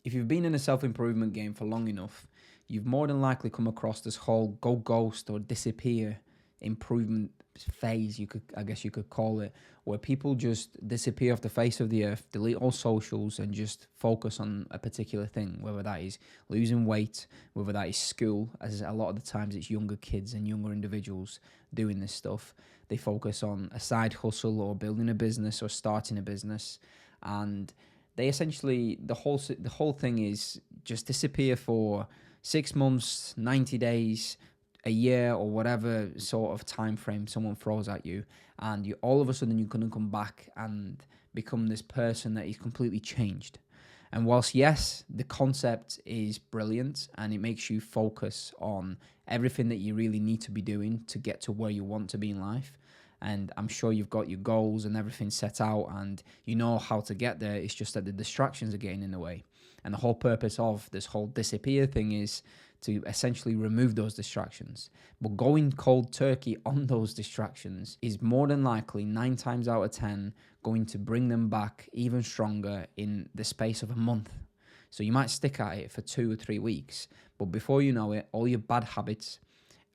If you've been in a self-improvement game for long enough, you've more than likely come across this whole go ghost or disappear improvement phase, I guess you could call it, where people just disappear off the face of the earth, delete all socials, and just focus on a particular thing, whether that is losing weight, whether that is school, as a lot of the times it's younger kids and younger individuals doing this stuff. They focus on a side hustle or building a business or starting a business, and they essentially the whole thing is just disappear for 6 months, 90 days, a year, or whatever sort of time frame someone throws at you, and you all of a sudden you're gonna come back and become this person that is completely changed. And whilst yes, the concept is brilliant and it makes you focus on everything that you really need to be doing to get to where you want to be in life, and I'm sure you've got your goals and everything set out and you know how to get there, it's just that the distractions are getting in the way. And the whole purpose of this whole disappear thing is to essentially remove those distractions. But going cold turkey on those distractions is more than likely 9 times out of 10 going to bring them back even stronger in the space of a month. So you might stick at it for 2 or 3 weeks, but before you know it, all your bad habits,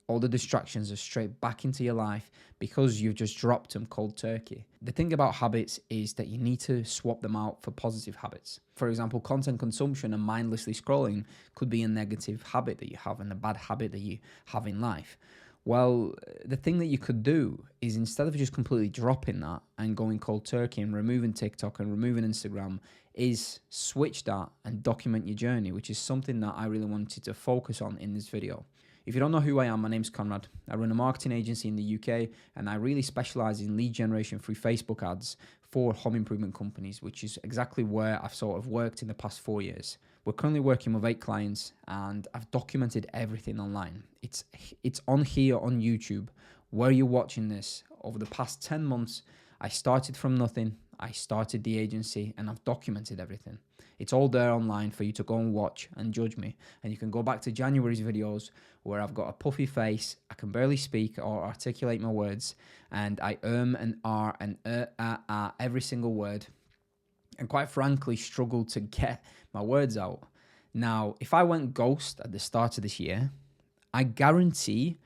all the distractions are straight back into your life because you've just dropped them cold turkey. The thing about habits is that you need to swap them out for positive habits. For example, content consumption and mindlessly scrolling could be a negative habit that you have and a bad habit that you have in life. Well, the thing that you could do is, instead of just completely dropping that and going cold turkey and removing TikTok and removing Instagram, is switch that and document your journey, which is something that I really wanted to focus on in this video. If you don't know who I am, my name's Conrad. I run a marketing agency in the UK, and I really specialize in lead generation through Facebook ads for home improvement companies, which is exactly where I've sort of worked in the past 4 years. We're currently working with 8 clients, and I've documented everything online. It's on here on YouTube where you're watching this. Over the past 10 months, I started from nothing. I started the agency and I've documented everything. It's all there online for you to go and watch and judge me. And you can go back to January's videos where I've got a puffy face, I can barely speak or articulate my words, and I and R and every single word, and quite frankly struggled to get my words out. Now, if I went ghost at the start of this year, I guarantee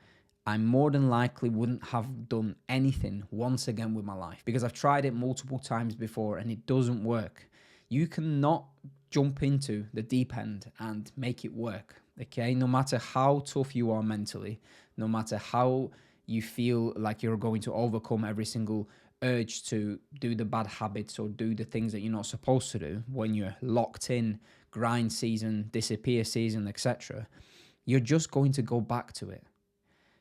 I more than likely wouldn't have done anything once again with my life, because I've tried it multiple times before and it doesn't work. You cannot jump into the deep end and make it work, okay? No matter how tough you are mentally, no matter how you feel like you're going to overcome every single urge to do the bad habits or do the things that you're not supposed to do when you're locked in grind season, disappear season, etc., you're just going to go back to it.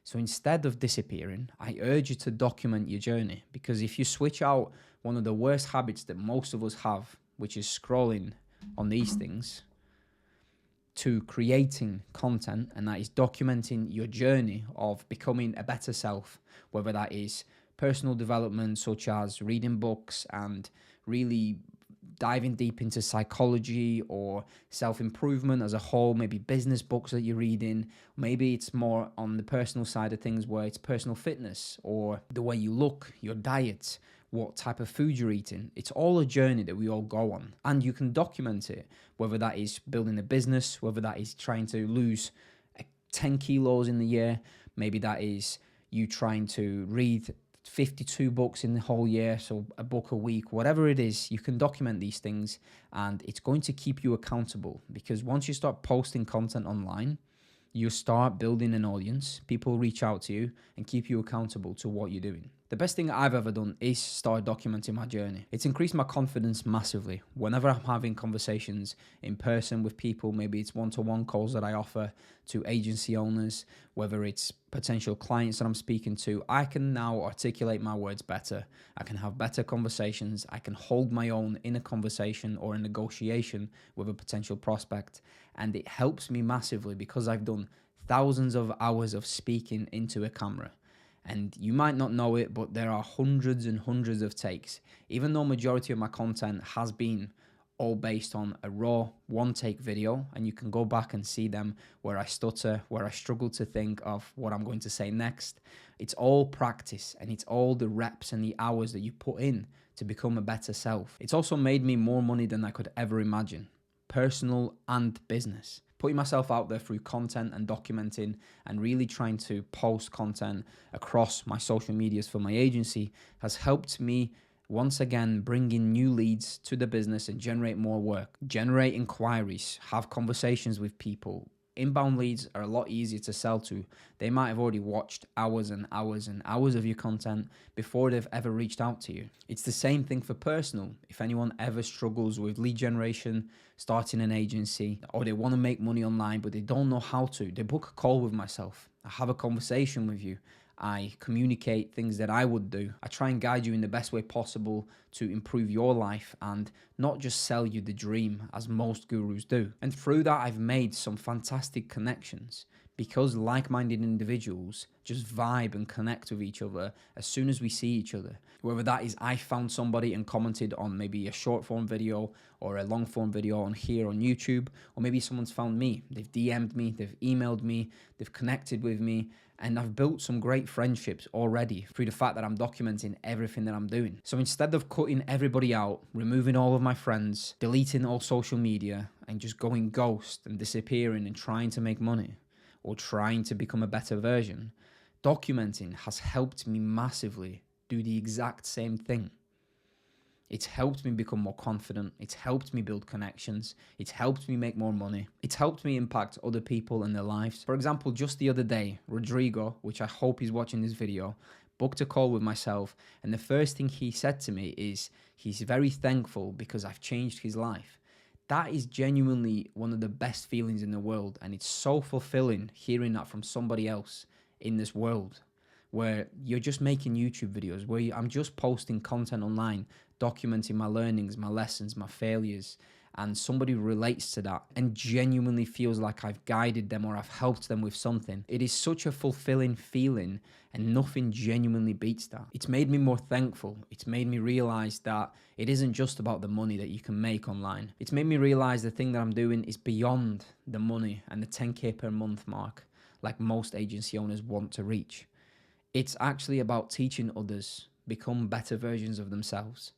So instead of disappearing, I urge you to document your journey, because if you switch out one of the worst habits that most of us have, which is scrolling on these things, to creating content, and that is documenting your journey of becoming a better self, whether that is personal development such as reading books and really diving deep into psychology or self-improvement as a whole, maybe business books that you're reading, maybe it's more on the personal side of things where it's personal fitness or the way you look, your diet, what type of food you're eating. It's all a journey that we all go on, and you can document it, whether that is building a business, whether that is trying to lose 10 kilos in the year, maybe that is you trying to read 52 books in the whole year, so a book a week, whatever it is, you can document these things and it's going to keep you accountable, because once you start posting content online, you start building an audience, people reach out to you and keep you accountable to what you're doing. The best thing I've ever done is start documenting my journey. It's increased my confidence massively. Whenever I'm having conversations in person with people, maybe it's one-to-one calls that I offer to agency owners, whether it's potential clients that I'm speaking to, I can now articulate my words better. I can have better conversations. I can hold my own in a conversation or a negotiation with a potential prospect. And it helps me massively because I've done thousands of hours of speaking into a camera. And you might not know it, but there are hundreds and hundreds of takes. Even though majority of my content has been all based on a raw one-take video, and you can go back and see them where I stutter, where I struggle to think of what I'm going to say next. It's all practice, and it's all the reps and the hours that you put in to become a better self. It's also made me more money than I could ever imagine. personal and business. Putting myself out there through content and documenting and really trying to post content across my social medias for my agency has helped me once again bring in new leads to the business and generate more work, generate inquiries, have conversations with people. Inbound leads are a lot easier to sell to. They might have already watched hours and hours and hours of your content before they've ever reached out to you. It's the same thing for personal. If anyone ever struggles with lead generation, starting an agency, or they want to make money online but they don't know how to, they book a call with myself. I have a conversation with you. I communicate things that I would do. I try and guide you in the best way possible to improve your life and not just sell you the dream as most gurus do. And through that, I've made some fantastic connections because like-minded individuals just vibe and connect with each other as soon as we see each other. Whether that is I found somebody and commented on maybe a short form video or a long form video on here on YouTube, or maybe someone's found me. They've DM'd me, they've emailed me, they've connected with me, and I've built some great friendships already through the fact that I'm documenting everything that I'm doing. So instead of cutting everybody out, removing all of my friends, deleting all social media, and just going ghost and disappearing and trying to make money or trying to become a better version, documenting has helped me massively do the exact same thing. It's helped me become more confident. It's helped me build connections. It's helped me make more money. It's helped me impact other people and their lives. For example, just the other day, Rodrigo, which I hope he's watching this video, booked a call with myself. And the first thing he said to me is he's very thankful because I've changed his life. That is genuinely one of the best feelings in the world. And it's so fulfilling hearing that from somebody else in this world, where you're just making YouTube videos, where I'm just posting content online, documenting my learnings, my lessons, my failures, and somebody relates to that and genuinely feels like I've guided them or I've helped them with something. It is such a fulfilling feeling, and nothing genuinely beats that. It's made me more thankful. It's made me realize that it isn't just about the money that you can make online. It's made me realize the thing that I'm doing is beyond the money and the 10K per month mark, like most agency owners want to reach. It's actually about teaching others become better versions of themselves.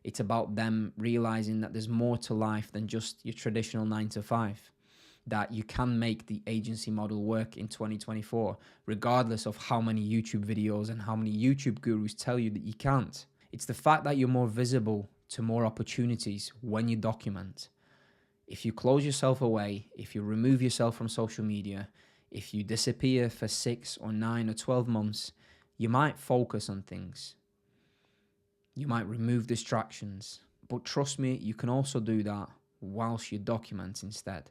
It's about them realizing that there's more to life than just your traditional 9 to 5, that you can make the agency model work in 2024, regardless of how many YouTube videos and how many YouTube gurus tell you that you can't. It's the fact that you're more visible to more opportunities when you document. If you close yourself away, if you remove yourself from social media, if you disappear for 6 or 9 or 12 months, you might focus on things. You might remove distractions. But trust me, you can also do that whilst you document instead.